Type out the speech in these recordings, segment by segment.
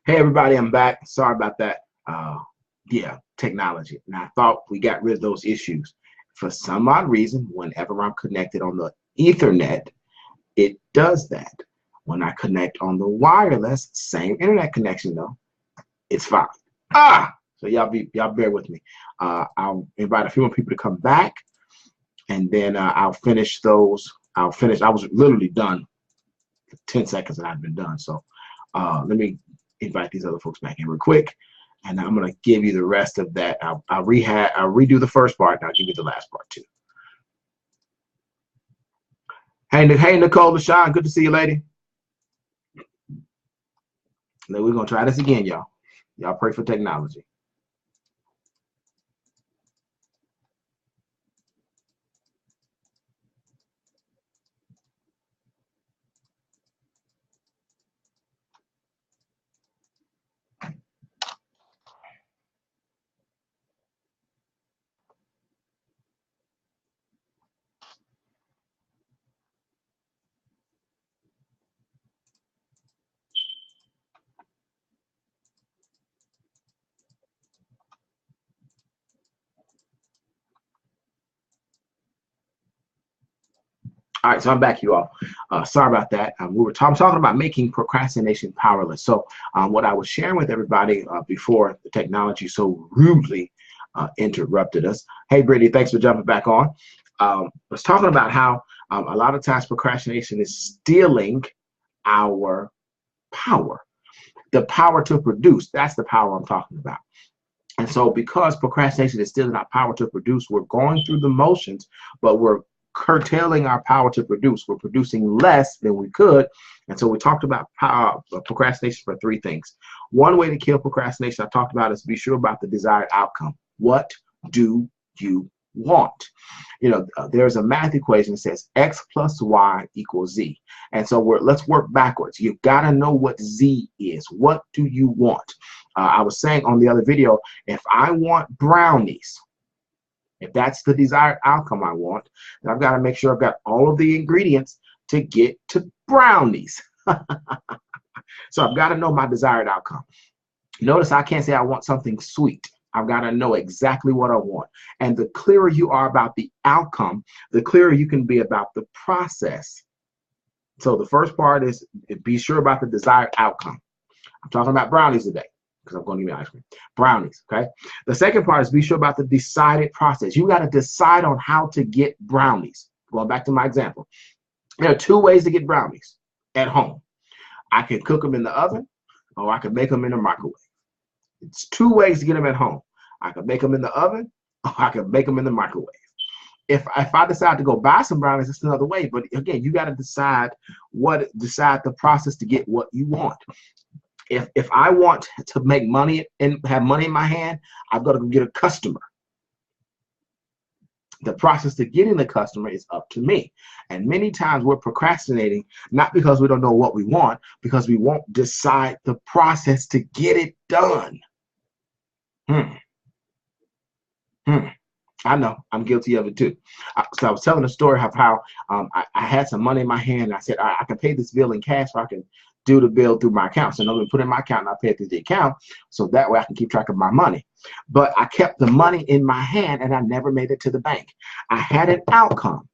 Hey everybody, I'm back. Sorry about that. Yeah, technology. And I thought we got rid of those issues. For some odd reason, whenever I'm connected on the Ethernet, it does that. When I connect on the wireless, same internet connection though, it's fine. So y'all bear with me. I'll invite a few more people to come back, and then I'll finish those. I was literally done 10 seconds and I've been done. So let me invite these other folks back in real quick, and I'm going to give you the rest of that. I'll redo the first part, and I'll give you the last part too. Hey Nicole LaShawn, good to see you, lady. Now we're going to try this again, y'all. Y'all pray for technology. All right, so I'm back, you all. Sorry about that. We were talking about making procrastination powerless. So what I was sharing with everybody before the technology so rudely interrupted us. Hey, Brittany, thanks for jumping back on. I was talking about how a lot of times procrastination is stealing our power. The power to produce, that's the power I'm talking about. And so because procrastination is stealing our power to produce, we're going through the motions, but we're curtailing our power to produce. We're producing less than we could. And so we talked about procrastination for three things. One way to kill procrastination I talked about is be sure about the desired outcome. What do you want? You know, there's a math equation that says X plus Y equals Z. And so let's work backwards. You've got to know what Z is. What do you want? I was saying on the other video, if I want brownies, if that's the desired outcome I want, then I've got to make sure I've got all of the ingredients to get to brownies. So I've got to know my desired outcome. Notice I can't say I want something sweet. I've got to know exactly what I want. And the clearer you are about the outcome, the clearer you can be about the process. So the first part is be sure about the desired outcome. I'm talking about brownies today, because I'm going to give you ice cream. Brownies, okay? The second part is be sure about the decided process. You got to decide on how to get brownies. Going back to my example. There are two ways to get brownies at home. I can cook them in the oven, or I can make them in the microwave. It's two ways to get them at home. I can make them in the oven, or I can make them in the microwave. If I decide to go buy some brownies, it's another way. But again, you got to decide the process to get what you want. If I want to make money and have money in my hand, I've got to go get a customer. The process to getting the customer is up to me. And many times we're procrastinating, not because we don't know what we want, because we won't decide the process to get it done. I know, I'm guilty of it too. So I was telling a story of how I had some money in my hand. And I said, I can pay this bill in cash, or I can do the bill through my account. So I'm going to put it in my account and I pay it through the account, so that way I can keep track of my money. But I kept the money in my hand and I never made it to the bank. I had an outcome,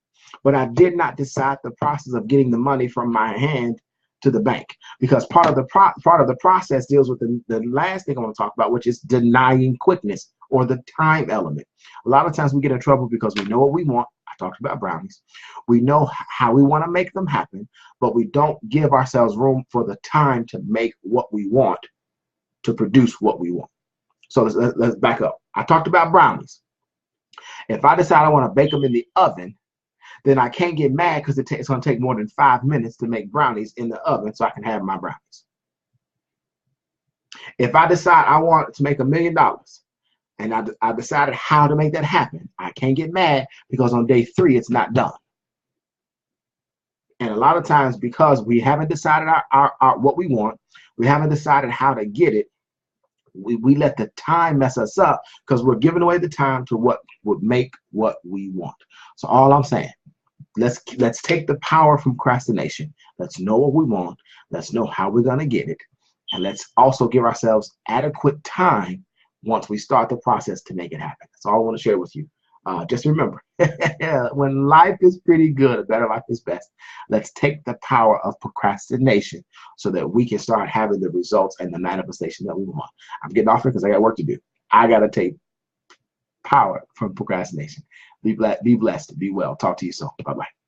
but I did not decide the process of getting the money from my hand to the bank, because part of the process deals with the last thing I want to talk about, which is denying quickness, or the time element. A lot of times we get in trouble because we know what we want. I talked about brownies. We know how we want to make them happen, but we don't give ourselves room for the time to make what we want, to produce what we want. So let's back up. I talked about brownies. If I decide I want to bake them in the oven, then I can't get mad because it's going to take more than 5 minutes to make brownies in the oven so I can have my brownies. If I decide I want to make $1 million, and I decided how to make that happen, I can't get mad because on day 3 it's not done. And a lot of times, because we haven't decided our what we want, we haven't decided how to get it, we let the time mess us up, because we're giving away the time to what would make what we want. So all I'm saying, let's take the power from procrastination. Let's know what we want. Let's know how we're going to get it. And let's also give ourselves adequate time once we start the process to make it happen. That's all I want to share with you. Just remember, when life is pretty good, a better life is best. Let's take the power of procrastination so that we can start having the results and the manifestation that we want. I'm getting off here because I got work to do. I got to take power from procrastination. Be blessed. Be well. Talk to you soon. Bye-bye.